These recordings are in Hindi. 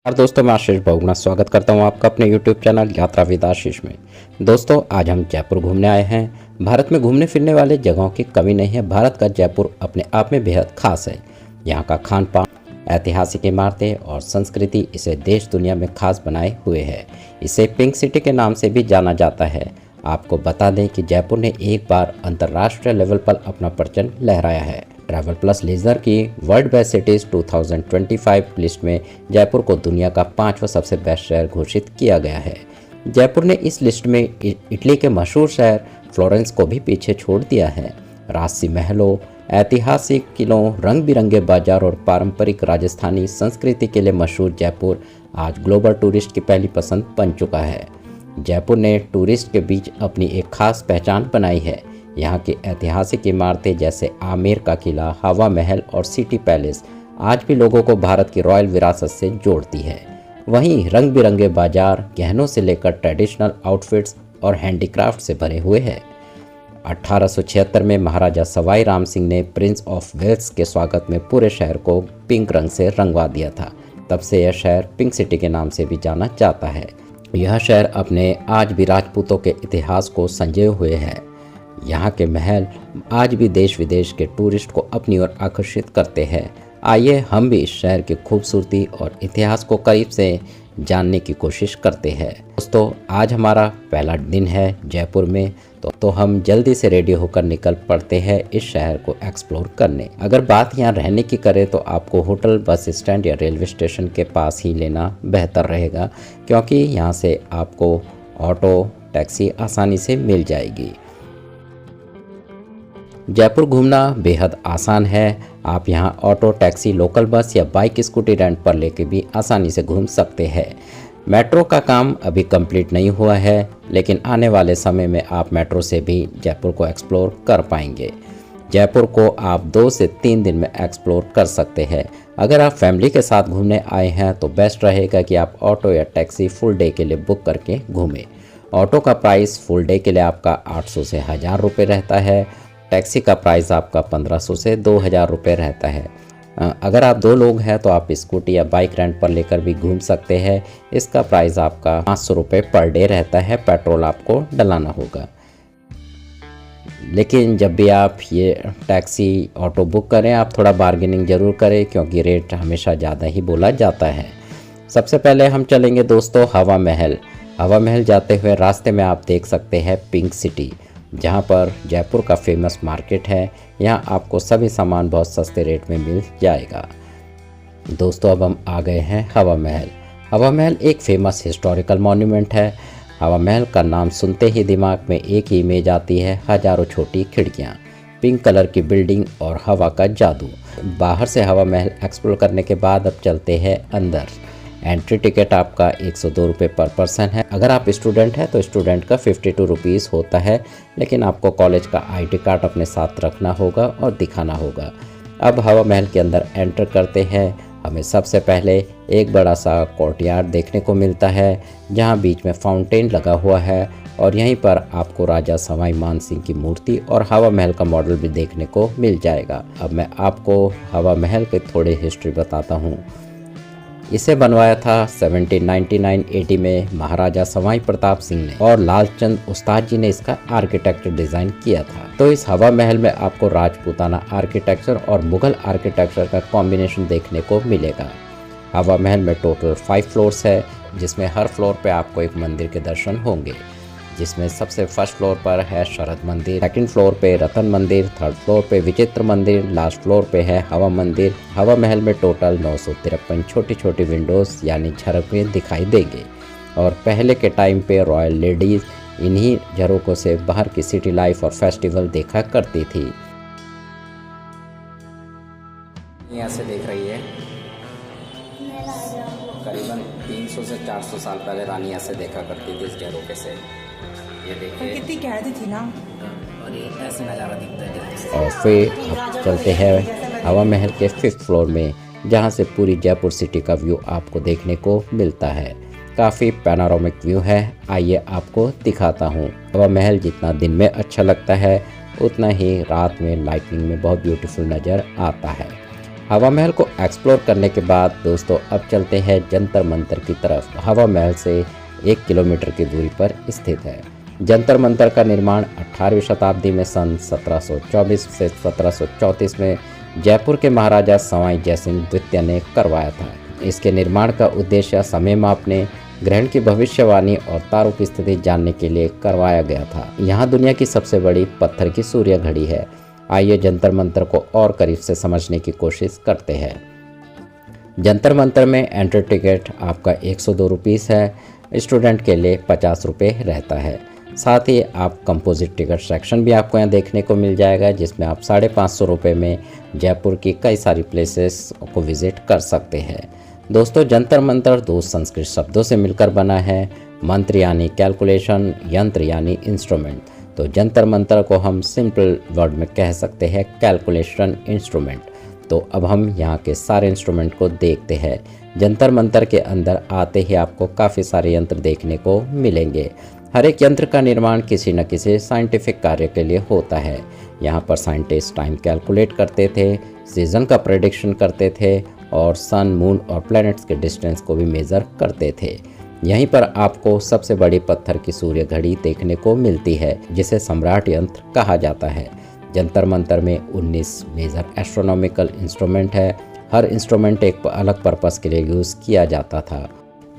और दोस्तों, मैं आशीष बहुगुणा स्वागत करता हूं आपका अपने YouTube चैनल यात्रा विद आशीष में। दोस्तों, आज हम जयपुर घूमने आए हैं। भारत में घूमने फिरने वाले जगहों की कमी नहीं है। भारत का जयपुर अपने आप में बेहद खास है। यहाँ का खान पान, ऐतिहासिक इमारतें और संस्कृति इसे देश दुनिया में खास बनाए हुए है। इसे पिंक सिटी के नाम से भी जाना जाता है। आपको बता दें कि जयपुर ने एक बार अंतर्राष्ट्रीय लेवल पर अपना परचम लहराया है। ट्रैवल प्लस लीजर की वर्ल्ड बेस्ट सिटीज़ 2025 लिस्ट में जयपुर को दुनिया का 5वां सबसे बेस्ट शहर घोषित किया गया है। जयपुर ने इस लिस्ट में इटली के मशहूर शहर फ्लोरेंस को भी पीछे छोड़ दिया है। राजसी महलों, ऐतिहासिक किलों, रंग बिरंगे बाजार और पारंपरिक राजस्थानी संस्कृति के लिए मशहूर जयपुर आज ग्लोबल टूरिस्ट की पहली पसंद बन चुका है। जयपुर ने टूरिस्ट के बीच अपनी एक खास पहचान बनाई है। यहाँ की ऐतिहासिक इमारतें जैसे आमेर का किला, हवा महल और सिटी पैलेस आज भी लोगों को भारत की रॉयल विरासत से जोड़ती है। वहीं रंग बिरंगे बाजार गहनों से लेकर ट्रेडिशनल आउटफिट्स और हैंडीक्राफ्ट से भरे हुए हैं। 1876 में महाराजा सवाई राम सिंह ने प्रिंस ऑफ वेल्स के स्वागत में पूरे शहर को पिंक रंग से रंगवा दिया था। तब से यह शहर पिंक सिटी के नाम से भी जाना जाता है। यह शहर अपने आज भी राजपूतों के इतिहास को संजोए हुए है। यहाँ के महल आज भी देश विदेश के टूरिस्ट को अपनी ओर आकर्षित करते हैं। आइए हम भी इस शहर की खूबसूरती और इतिहास को करीब से जानने की कोशिश करते हैं। दोस्तों, आज हमारा पहला दिन है जयपुर में, तो हम जल्दी से रेडी होकर निकल पड़ते हैं इस शहर को एक्सप्लोर करने। अगर बात यहाँ रहने की करें तो आपको होटल, बस स्टैंड या रेलवे स्टेशन के पास ही लेना बेहतर रहेगा, क्योंकि यहाँ से आपको ऑटो, टैक्सी आसानी से मिल जाएगी। जयपुर घूमना बेहद आसान है। आप यहाँ ऑटो, टैक्सी, लोकल बस या बाइक, स्कूटी रेंट पर लेके भी आसानी से घूम सकते हैं। मेट्रो का काम अभी कंप्लीट नहीं हुआ है, लेकिन आने वाले समय में आप मेट्रो से भी जयपुर को एक्सप्लोर कर पाएंगे। जयपुर को आप 2 से 3 दिन में एक्सप्लोर कर सकते हैं। अगर आप फैमिली के साथ घूमने आए हैं तो बेस्ट रहेगा कि आप ऑटो या टैक्सी फुल डे के लिए बुक करके घूमें। ऑटो का प्राइस फुल डे के लिए आपका 800 से 1000 रुपये रहता है। टैक्सी का प्राइस आपका 1500 से 2000 रुपये रहता है। अगर आप 2 लोग हैं तो आप स्कूटी या बाइक रेंट पर लेकर भी घूम सकते हैं। इसका प्राइस आपका 500 रुपये पर डे रहता है। पेट्रोल आपको डलाना होगा। लेकिन जब भी आप ये टैक्सी, ऑटो बुक करें, आप थोड़ा बार्गेनिंग ज़रूर करें, क्योंकि रेट हमेशा ज़्यादा ही बोला जाता है। सबसे पहले हम चलेंगे दोस्तों हवा महल। हवा महल जाते हुए रास्ते में आप देख सकते हैं पिंक सिटी, जहाँ पर जयपुर का फेमस मार्केट है। यहाँ आपको सभी सामान बहुत सस्ते रेट में मिल जाएगा। दोस्तों, अब हम आ गए हैं हवा महल। हवा महल एक फेमस हिस्टोरिकल मॉन्यूमेंट है। हवा महल का नाम सुनते ही दिमाग में एक ही इमेज आती है, हजारों छोटी खिड़कियाँ, पिंक कलर की बिल्डिंग और हवा का जादू। बाहर से हवा महल एक्सप्लोर करने के बाद अब चलते हैं अंदर। एंट्री टिकट आपका 102 रुपये पर पर्सन है। अगर आप स्टूडेंट हैं तो स्टूडेंट का 52 रुपीज़ होता है, लेकिन आपको कॉलेज का ID कार्ड अपने साथ रखना होगा और दिखाना होगा। अब हवा महल के अंदर एंटर करते हैं। हमें सबसे पहले एक बड़ा सा कोर्टयार्ड देखने को मिलता है, जहां बीच में फाउंटेन लगा हुआ है और यहीं पर आपको राजा सवाई मान सिंह की मूर्ति और हवा महल का मॉडल भी देखने को मिल जाएगा। अब मैं आपको हवा महल के थोड़ी हिस्ट्री बताता हूँ। इसे बनवाया था 1799 AD में महाराजा सवाई प्रताप सिंह ने, और लालचंद उस्ताद जी ने इसका आर्किटेक्चर डिज़ाइन किया था। तो इस हवा महल में आपको राजपूताना आर्किटेक्चर और मुगल आर्किटेक्चर का कॉम्बिनेशन देखने को मिलेगा। हवा महल में टोटल 5 फ्लोर्स है, जिसमें हर फ्लोर पे आपको एक मंदिर के दर्शन होंगे, जिसमें सबसे फर्स्ट फ्लोर पर है शरद मंदिर, सेकंड फ्लोर पे रतन मंदिर, थर्ड फ्लोर पे विचित्र मंदिर, लास्ट फ्लोर पे है हवा मंदिर। हवा महल में टोटल 953 छोटी छोटी विंडोज़ यानी झरोखें दिखाई देंगे, और पहले के टाइम पे रॉयल लेडीज़ इन्हीं झरोकों से बाहर की सिटी लाइफ और फेस्टिवल देखा करती थी। यहाँ से देख रही है, करीबन 300 से 400 साल पहले रानी यहाँ से देखा करती थी इस झरोखे से। ये देखिए कितनी कैदी थी ना। और ये ऐसे नज़ारा दिखता है। और फिर अब चलते हैं हवा महल के 5th फ्लोर में, जहाँ से पूरी जयपुर सिटी का व्यू आपको देखने को मिलता है। काफ़ी पैनोरामिक व्यू है। आइए आपको दिखाता हूँ। हवा महल जितना दिन में अच्छा लगता है, उतना ही रात में लाइटनिंग में बहुत ब्यूटीफुल नज़र आता है। हवा महल को एक्सप्लोर करने के बाद दोस्तों अब चलते हैं जंतर मंतर की तरफ। हवा महल से 1 किलोमीटर की दूरी पर स्थित है। जंतर मंतर का निर्माण 18वीं शताब्दी में सन 1724 से 1734 में जयपुर के महाराजा सवाई जयसिंह द्वितीय ने करवाया था। इसके निर्माण का उद्देश्य समय मापने, ग्रहण की भविष्यवाणी और तारों की स्थिति जानने के लिए करवाया गया था। यहाँ दुनिया की सबसे बड़ी पत्थर की सूर्य घड़ी है। आइए जंतर मंतर को और करीब से समझने की कोशिश करते हैं। जंतर मंतर में एंट्री टिकट आपका 102 रुपीस है, स्टूडेंट के लिए 50 रुपये रहता है। साथ ही आप कंपोजिट टिकट सेक्शन भी आपको यहाँ देखने को मिल जाएगा, जिसमें आप 550 रुपये में जयपुर की कई सारी प्लेसेस को विजिट कर सकते हैं। दोस्तों जंतर मंतर 2 संस्कृत शब्दों से मिलकर बना है। मंत्र यानी कैलकुलेशन, यंत्र यानी इंस्ट्रूमेंट। तो जंतर मंतर को हम सिंपल वर्ड में कह सकते हैं कैलकुलेशन इंस्ट्रूमेंट। तो अब हम यहाँ के सारे इंस्ट्रूमेंट को देखते हैं। जंतर मंतर के अंदर आते ही आपको काफ़ी सारे यंत्र देखने को मिलेंगे। हर एक यंत्र का निर्माण किसी न किसी साइंटिफिक कार्य के लिए होता है। यहाँ पर साइंटिस्ट टाइम कैलकुलेट करते थे, सीजन का प्रेडिक्शन करते थे और सन, मून और प्लैनेट्स के डिस्टेंस को भी मेज़र करते थे। यहीं पर आपको सबसे बड़ी पत्थर की सूर्य घड़ी देखने को मिलती है, जिसे सम्राट यंत्र कहा जाता है। जंतर मंतर में 19 मेजर एस्ट्रोनॉमिकल इंस्ट्रूमेंट है। हर इंस्ट्रूमेंट एक अलग पर्पस के लिए यूज़ किया जाता था।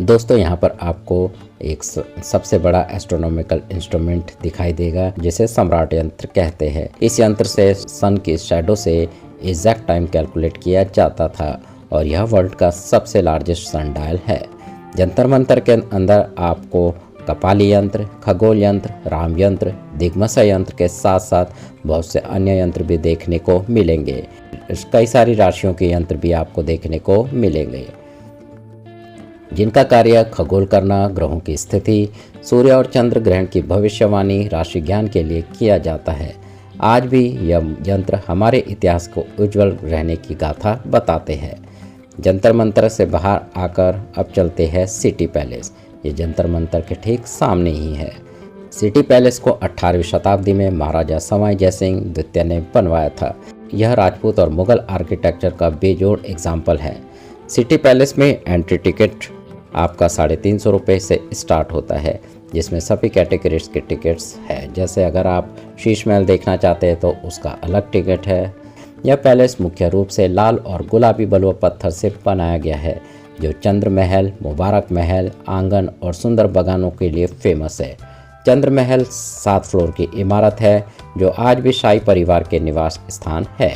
दोस्तों यहाँ पर आपको एक सबसे बड़ा एस्ट्रोनॉमिकल इंस्ट्रूमेंट दिखाई देगा, जिसे सम्राट यंत्र कहते हैं। इस यंत्र से सन की शैडो से एग्जैक्ट टाइम कैलकुलेट किया जाता था और यह वर्ल्ड का सबसे लार्जेस्ट सन डायल है। जंतर मंतर के अंदर आपको कपाली यंत्र, खगोल यंत्र, राम यंत्र, दिग्मसा यंत्र के साथ साथ बहुत से अन्य यंत्र भी देखने को मिलेंगे। कई सारी राशियों के यंत्र भी आपको देखने को मिलेंगे, जिनका कार्य खगोल करना, ग्रहों की स्थिति, सूर्य और चंद्र ग्रहण की भविष्यवाणी, राशि ज्ञान के लिए किया जाता है। आज भी यह यंत्र हमारे इतिहास को उज्जवल रहने की गाथा बताते हैं। जंतर मंतर से बाहर आकर अब चलते हैं सिटी पैलेस। ये जंतर मंतर के ठीक सामने ही है। सिटी पैलेस को 18वीं शताब्दी में महाराजा सवाई जयसिंह द्वितीय ने बनवाया था। यह राजपूत और मुगल आर्किटेक्चर का बेजोड़ एग्जाम्पल है। सिटी पैलेस में एंट्री टिकट आपका 350 रुपये से स्टार्ट होता है, जिसमें सभी कैटेगरीज के टिकट्स है। जैसे अगर आप शीश महल देखना चाहते हैं तो उसका अलग टिकट है। यह पैलेस मुख्य रूप से लाल और गुलाबी बलुआ पत्थर से बनाया गया है, जो चंद्र महल, मुबारक महल, आंगन और सुंदर बगानों के लिए फेमस है। चंद्र महल 7 फ्लोर की इमारत है, जो आज भी शाही परिवार के निवास स्थान है।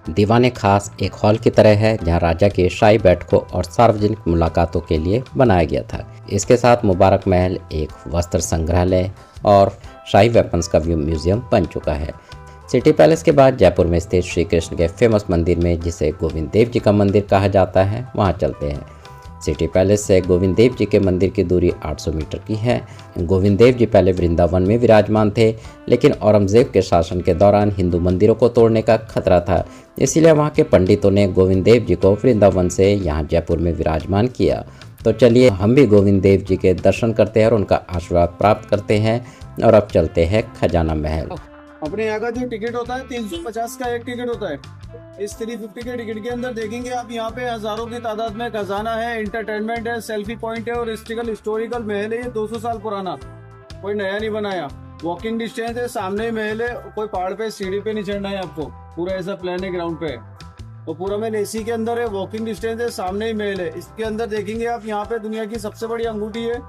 दीवाने खास एक हॉल की तरह है, जहां राजा के शाही बैठकों और सार्वजनिक मुलाकातों के लिए बनाया गया था। इसके साथ मुबारक महल एक वस्त्र संग्रहालय और शाही वेपन्स का भी म्यूजियम बन चुका है। सिटी पैलेस के बाद जयपुर में स्थित श्री कृष्ण के फेमस मंदिर में, जिसे गोविंद देव जी का मंदिर कहा जाता है, वहां चलते हैं। सिटी पैलेस से गोविंद देव जी के मंदिर की दूरी 800 मीटर की है। गोविंद देव जी पहले वृंदावन में विराजमान थे, लेकिन औरंगजेब के शासन के दौरान हिंदू मंदिरों को तोड़ने का खतरा था, इसीलिए वहां के पंडितों ने गोविंद देव जी को वृंदावन से यहां जयपुर में विराजमान किया। तो चलिए हम भी गोविंद देव जी के दर्शन करते हैं और उनका आशीर्वाद प्राप्त करते हैं। और अब चलते हैं खजाना महल। अपने यहाँ का जो टिकट होता है 350 का एक टिकट होता है। इस 350 के टिकट के अंदर देखेंगे आप, यहाँ पे हजारों की तादाद में खजाना है, एंटरटेनमेंट है, सेल्फी पॉइंट है और हिस्टोरिकल महल है। ये 200 साल पुराना, कोई नया नहीं बनाया। वॉकिंग डिस्टेंस है, सामने ही महल है, कोई पहाड़ पे सीढ़ी पे नहीं चढ़ना है आपको, पूरा ऐसा प्लान है ग्राउंड पे। और पूरा महल एसी के अंदर है, वॉकिंग डिस्टेंस है, सामने ही महल है। इसके अंदर देखेंगे आप, यहाँ पे दुनिया की सबसे बड़ी अंगूठी है,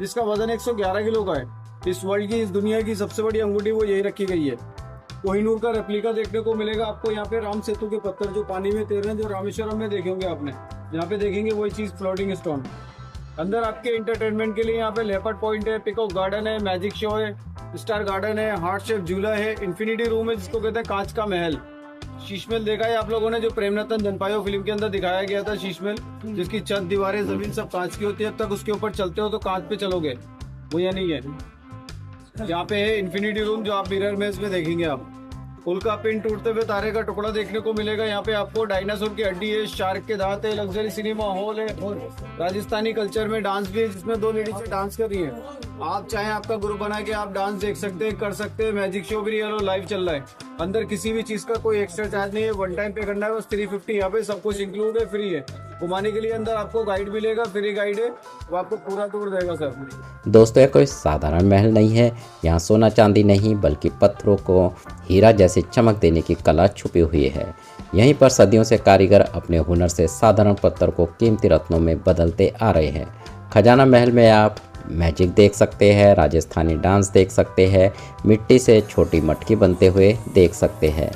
जिसका वजन 111 किलो का है। इस वर्ल्ड की, इस दुनिया की सबसे बड़ी अंगूठी वो यही रखी गई है। कोहिनूर का रेप्लिका देखने को मिलेगा आपको यहाँ पे। राम सेतु के पत्थर जो पानी में तैर रहे हैं, जो रामेश्वरम में देखे होंगे आपने, यहाँ पे देखेंगे वही चीज, फ्लोटिंग स्टोन। अंदर आपके एंटरटेनमेंट के लिए यहाँ पे लेपर्ड पॉइंट है, पिकॉक गार्डन है, मैजिक शो है, स्टार गार्डन है, हार्ट शेप झूला है, इन्फिनिटी रूम है, जिसको कहते हैं कांच का महल। शीश महल देखा है आप लोगों ने, जो प्रेमरतन जनपायो फिल्म के अंदर दिखाया गया था शीश महल, जिसकी छत, दीवारें, जमीन सब कांच की होती है। अब तक उसके ऊपर चलते हो तो कांच पे चलोगे, वो यहाँ नहीं है। यहाँ पे है इन्फिनिटी रूम, जो आप मिरर में इसमें देखेंगे आप। उल्का पिन टूटते हुए तारे का टुकड़ा देखने को मिलेगा। यहाँ पे आपको डायनासोर की हड्डी है, शार्क के दांत है, लग्जरी सिनेमा हॉल है, राजस्थानी कल्चर में डांस भी है जिसमें 2 लेडीज डांस कर रही है। आप चाहे आपका ग्रुप बना के आप डांस देख सकते हैं, कर सकते हैं। मैजिक शो भी रियल और लाइव चल रहा है। अंदर किसी भी चीज का कोई एक्स्ट्रा चार्ज नहीं है, 1 टाइम पे करना है बस 350। यहाँ पे सब कुछ इंक्लूड है, फ्री है। घुमाने के लिए अंदर आपको गाइड मिलेगा, फ्री गाइड है, वो आपको पूरा टूर देगा सर। दोस्तों, यह कोई साधारण महल नहीं है। यहाँ सोना चांदी नहीं बल्कि पत्थरों को हीरा जैसी चमक देने की कला छुपी हुई है। यहीं पर सदियों से कारीगर अपने हुनर से साधारण पत्थर को कीमती रत्नों में बदलते आ रहे हैं। खजाना महल में आप मैजिक देख सकते हैं, राजस्थानी डांस देख सकते हैं, मिट्टी से छोटी मटकी बनते हुए देख सकते हैं।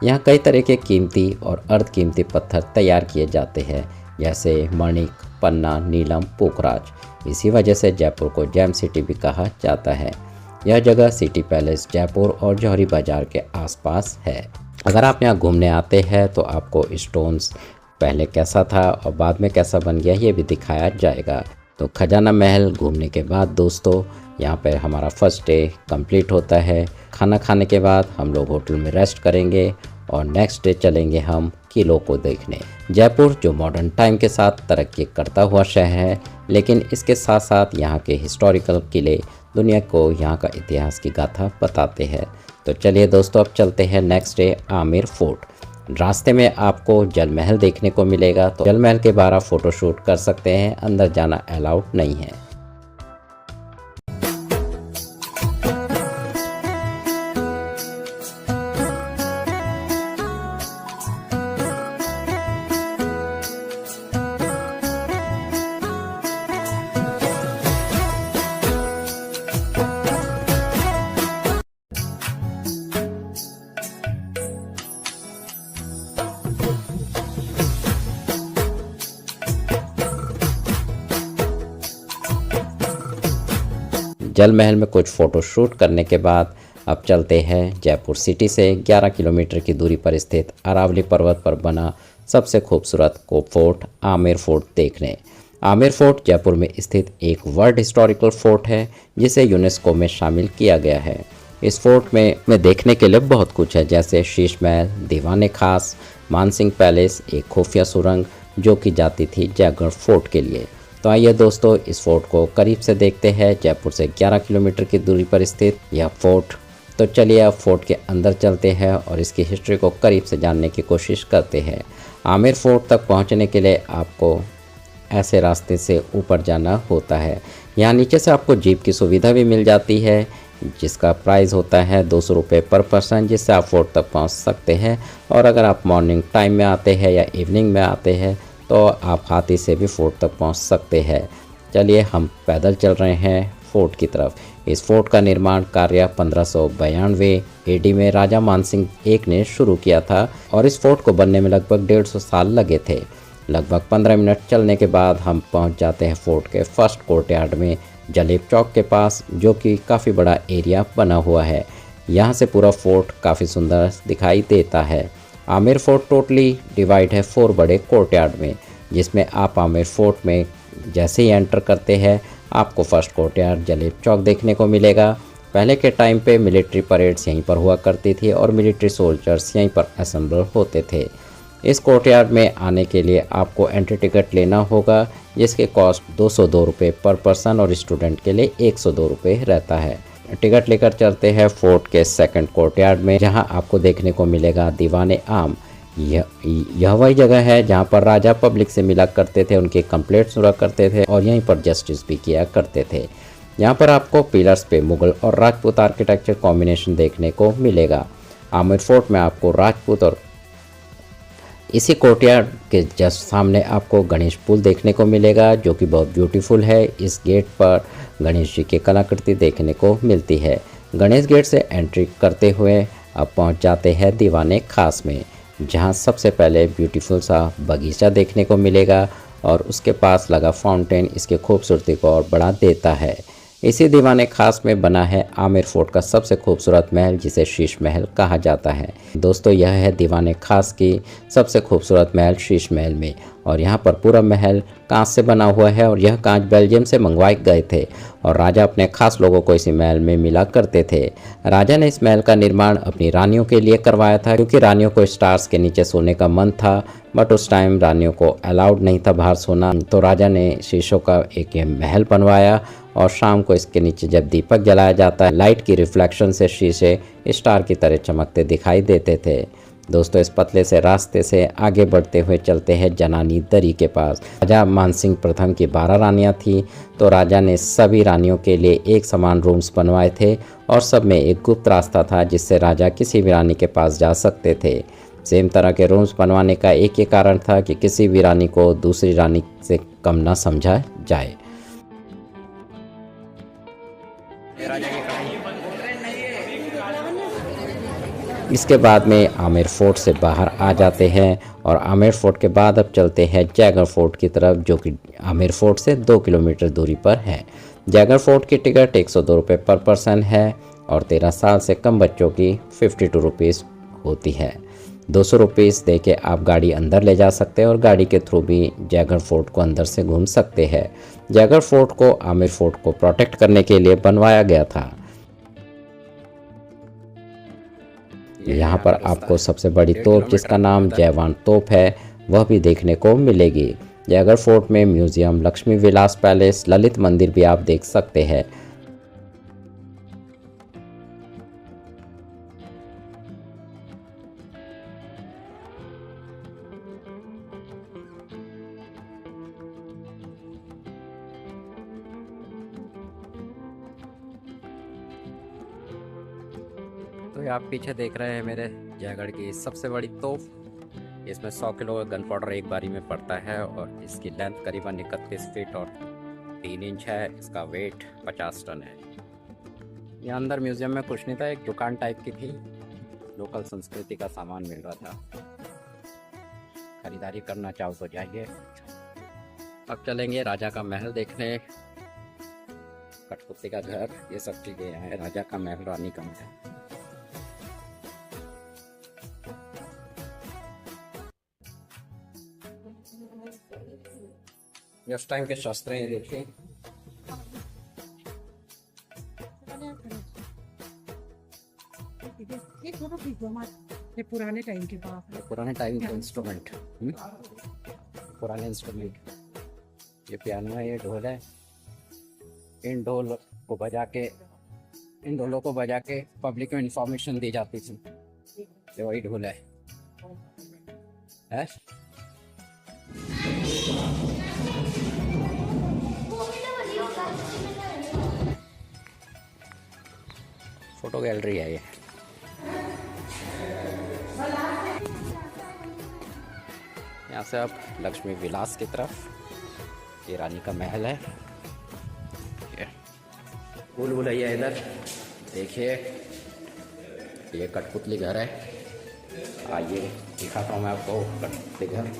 यहाँ कई तरह के कीमती और अर्धकीमती पत्थर तैयार किए जाते हैं, जैसे मणिक, पन्ना, नीलम, पोखराज। इसी वजह से जयपुर को जेम सिटी भी कहा जाता है। यह जगह सिटी पैलेस, जयपुर और जौहरी बाजार के आसपास है। अगर आप यहाँ घूमने आते हैं तो आपको स्टोन्स पहले कैसा था और बाद में कैसा बन गया ये भी दिखाया जाएगा। तो खजाना महल घूमने के बाद दोस्तों यहाँ पर हमारा फर्स्ट डे कंप्लीट होता है। खाना खाने के बाद हम लोग होटल में रेस्ट करेंगे और नेक्स्ट डे चलेंगे हम किलों को देखने। जयपुर जो मॉडर्न टाइम के साथ तरक्की करता हुआ शहर है, लेकिन इसके साथ साथ यहाँ के हिस्टोरिकल किले दुनिया को यहाँ का इतिहास की गाथा बताते हैं। तो चलिए दोस्तों, अब चलते हैं नेक्स्ट डे आमेर फोर्ट। रास्ते में आपको जल महल देखने को मिलेगा, तो जल महल के बाहर आप फोटोशूट कर सकते हैं, अंदर जाना अलाउड नहीं है। जल महल में कुछ फ़ोटो शूट करने के बाद अब चलते हैं जयपुर सिटी से 11 किलोमीटर की दूरी पर स्थित अरावली पर्वत पर बना सबसे खूबसूरत फोर्ट आमेर फोर्ट देखने। आमेर फोर्ट जयपुर में स्थित एक वर्ल्ड हिस्टोरिकल फोर्ट है जिसे यूनेस्को में शामिल किया गया है। इस फोर्ट में देखने के लिए बहुत कुछ है, जैसे शीश महल, दीवाने खास, मानसिंह पैलेस, एक खुफिया सुरंग जो की जाती थी जयगढ़ फोर्ट के लिए। तो आइए दोस्तों, इस फोर्ट को करीब से देखते हैं। जयपुर से 11 किलोमीटर की दूरी पर स्थित यह फोर्ट। तो चलिए अब फोर्ट के अंदर चलते हैं और इसकी हिस्ट्री को करीब से जानने की कोशिश करते हैं। आमेर फोर्ट तक पहुंचने के लिए आपको ऐसे रास्ते से ऊपर जाना होता है। यहाँ नीचे से आपको जीप की सुविधा भी मिल जाती है, जिसका प्राइस होता है 200 रुपये पर पर्सन, जिससे आप फोर्ट तक पहुँच सकते हैं। और अगर आप मॉर्निंग टाइम में आते हैं या इवनिंग में आते हैं तो आप हाथी से भी फोर्ट तक पहुंच सकते हैं। चलिए हम पैदल चल रहे हैं फोर्ट की तरफ। इस फोर्ट का निर्माण कार्य 1592 AD में राजा मानसिंह एक ने शुरू किया था और इस फोर्ट को बनने में लगभग 150 साल लगे थे। लगभग 15 मिनट चलने के बाद हम पहुंच जाते हैं फोर्ट के फर्स्ट कोर्टयार्ड में, जलेब चौक के पास, जो कि काफ़ी बड़ा एरिया बना हुआ है। यहाँ से पूरा फोर्ट काफ़ी सुंदर दिखाई देता है। आमेर फोर्ट टोटली डिवाइड है 4 बड़े कोर्टयार्ड में, जिसमें आप आमेर फोर्ट में जैसे ही एंटर करते हैं आपको फर्स्ट कोर्टयार्ड जलेब चौक देखने को मिलेगा। पहले के टाइम पे मिलिट्री परेड्स यहीं पर हुआ करती थी और मिलिट्री सोल्जर्स यहीं पर असेंबल होते थे। इस कोर्टयार्ड में आने के लिए आपको एंट्री टिकट लेना होगा, जिसके कॉस्ट 202 रुपये पर पर्सन और स्टूडेंट के लिए 102 रुपये रहता है। टिकट लेकर चलते हैं फोर्ट के सेकंड कोर्टयार्ड में, जहां आपको देखने को मिलेगा दीवाने आम। यह वही जगह है जहां पर राजा पब्लिक से मिला करते थे, उनके कंप्लेंट सुना करते थे और यहीं पर जस्टिस भी किया करते थे। यहां पर आपको पिलर्स पे मुगल और राजपूत आर्किटेक्चर कॉम्बिनेशन देखने को मिलेगा। आमेर फोर्ट में आपको राजपूत और इसी कोर्टयार्ड के जस्ट सामने आपको गणेश पुल देखने को मिलेगा, जो कि बहुत ब्यूटीफुल है। इस गेट पर गणेश जी की कलाकृति देखने को मिलती है। गणेश गेट से एंट्री करते हुए अब पहुंच जाते हैं दीवाने खास में, जहां सबसे पहले ब्यूटीफुल सा बगीचा देखने को मिलेगा और उसके पास लगा फाउंटेन इसके खूबसूरती को और बढ़ा देता है। इसी दीवाने खास में बना है आमिर फोर्ट का सबसे खूबसूरत महल, जिसे शीश महल कहा जाता है। दोस्तों, यह है दीवाने खास की सबसे खूबसूरत महल शीश महल में, और यहाँ पर पूरा महल कांच से बना हुआ है, और यह कांच बेल्जियम से मंगवाए गए थे और राजा अपने खास लोगों को इसी महल में मिला करते थे। राजा ने इस महल का निर्माण अपनी रानियों के लिए करवाया था, क्योंकि रानियों को स्टार्स के नीचे सोने का मन था, बट उस टाइम रानियों को अलाउड नहीं था बाहर सोना। तो राजा ने शीशों का एक महल बनवाया, और शाम को इसके नीचे जब दीपक जलाया जाता है, लाइट की रिफ्लेक्शन से शीशे स्टार की तरह चमकते दिखाई देते थे। दोस्तों, इस पतले से रास्ते से आगे बढ़ते हुए चलते हैं जनानी दरी के पास। राजा मानसिंह प्रथम की 12 रानियां थीं, तो राजा ने सभी रानियों के लिए एक समान रूम्स बनवाए थे, और सब में एक गुप्त रास्ता था जिससे राजा किसी भी रानी के पास जा सकते थे। सेम तरह के रूम्स बनवाने का एक ही कारण था कि किसी भी रानी को दूसरी रानी से कम न समझा जाए। इसके बाद में आमेर फोर्ट से बाहर आ जाते हैं, और आमेर फोर्ट के बाद अब चलते हैं जयगढ़ फोर्ट की तरफ, जो कि आमेर फोर्ट से 2 किलोमीटर दूरी पर है। जयगढ़ फोर्ट की टिकट 102 रुपये पर पर्सन है, और 13 साल से कम बच्चों की 52 रुपीज़ होती है। 200 रुपीज़ दे के आप गाड़ी अंदर ले जा सकते हैं, और गाड़ी के थ्रू भी जयगढ़ फोर्ट को अंदर से घूम सकते हैं। जयगढ़ फोर्ट को आमेर फोर्ट को प्रोटेक्ट करने के लिए बनवाया गया था। यहाँ पर आपको सबसे बड़ी तोप, जिसका नाम जयवान तोप है, वह भी देखने को मिलेगी। जयगढ़ फोर्ट में म्यूजियम, लक्ष्मी विलास पैलेस, ललित मंदिर भी आप देख सकते हैं। तो ये आप पीछे देख रहे हैं मेरे जयगढ़ की सबसे बड़ी तोप। इसमें 100 किलो गन पाउडर एक बारी में पड़ता है, और इसकी लेंथ करीबन 31 फीट और 3 इंच है। इसका वेट 50 टन है। ये अंदर म्यूजियम में कुछ नहीं था, एक दुकान टाइप की थी, लोकल संस्कृति का सामान मिल रहा था। खरीदारी करना चाहो तो जाइए। अब चलेंगे राजा का महल देखने, कठपुतली का घर, ये सब चीज़ें हैं। राजा का महल, रानी का महल। उस टाइम के शस्त्र हैं, देखिए। ये पुराने टाइम के बात, पुराने टाइम के इंस्ट्रूमेंट, पुराने इंस्ट्रूमेंट। ये पियानो है, ये ढोल है। इन ढोल को बजा के, इन ढोलों को बजा के पब्लिक को इंफॉर्मेशन दी जाती थी। ये वही ढोल है। फोटो गैलरी है ये। यहाँ से आप लक्ष्मी विलास की तरफ, ये रानी का महल है। भूल भुलैया इधर देखिए, ये कठपुतली घर है। आइए दिखाता हूँ मैं आपको कठपुतली घर।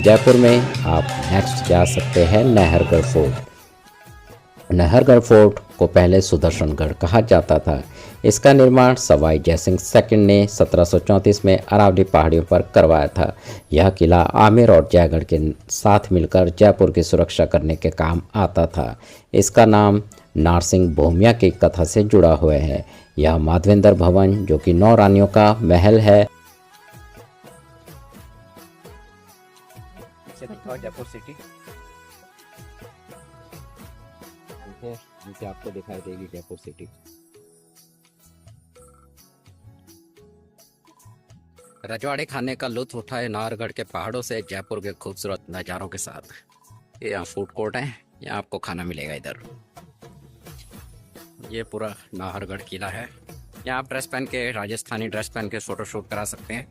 जयपुर में आप नेक्स्ट जा सकते हैं नाहरगढ़ फोर्ट। नाहरगढ़ फोर्ट को पहले सुदर्शनगढ़ कहा जाता था। इसका निर्माण सवाई जयसिंह सेकंड ने 1734 में अरावली पहाड़ियों पर करवाया था। यह किला आमेर और जयगढ़ के साथ मिलकर जयपुर की सुरक्षा करने के काम आता था। इसका नाम नारसिंह भोमिया की कथा से जुड़ा हुआ है। यह माधवेंद्र भवन, जो कि 9 रानियों का महल है। जयपुर सिटी नीचे आपको दिखाई देगी जयपुर सिटी। रजवाड़े खाने का लुत्फ उठाए नाहरगढ़ के पहाड़ों से जयपुर के खूबसूरत नज़ारों के साथ। ये यहाँ फूड कोर्ट है, यहाँ आपको खाना मिलेगा। इधर ये पूरा नाहरगढ़ किला है। यहाँ आप ड्रेस पहन के, राजस्थानी ड्रेस पहन के फोटो शूट करा सकते हैं।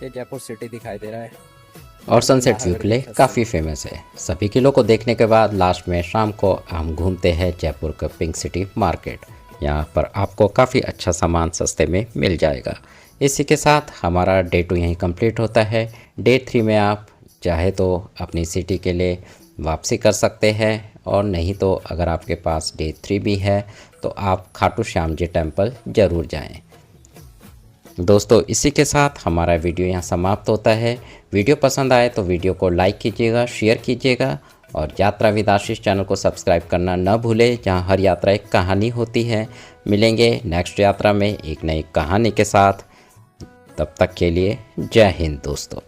ये जयपुर सिटी दिखाई दे रहा है। और सनसेट व्यू के लिए काफ़ी फेमस है। सभी किलो को देखने के बाद लास्ट में शाम को हम घूमते हैं जयपुर का पिंक सिटी मार्केट। यहाँ पर आपको काफ़ी अच्छा सामान सस्ते में मिल जाएगा। इसी के साथ हमारा डे 2 यहीं कंप्लीट होता है। डे 3 में आप चाहे तो अपनी सिटी के लिए वापसी कर सकते हैं, और नहीं तो अगर आपके पास डे 3 भी है तो आप खाटू श्याम जी टेम्पल ज़रूर जाएं। दोस्तों इसी के साथ हमारा वीडियो यहाँ समाप्त होता है। वीडियो पसंद आए तो वीडियो को लाइक कीजिएगा, शेयर कीजिएगा, और यात्रा विद आशीष चैनल को सब्सक्राइब करना न भूलें, जहाँ हर यात्रा एक कहानी होती है। मिलेंगे नेक्स्ट यात्रा में एक नई कहानी के साथ। तब तक के लिए जय हिंद दोस्तों।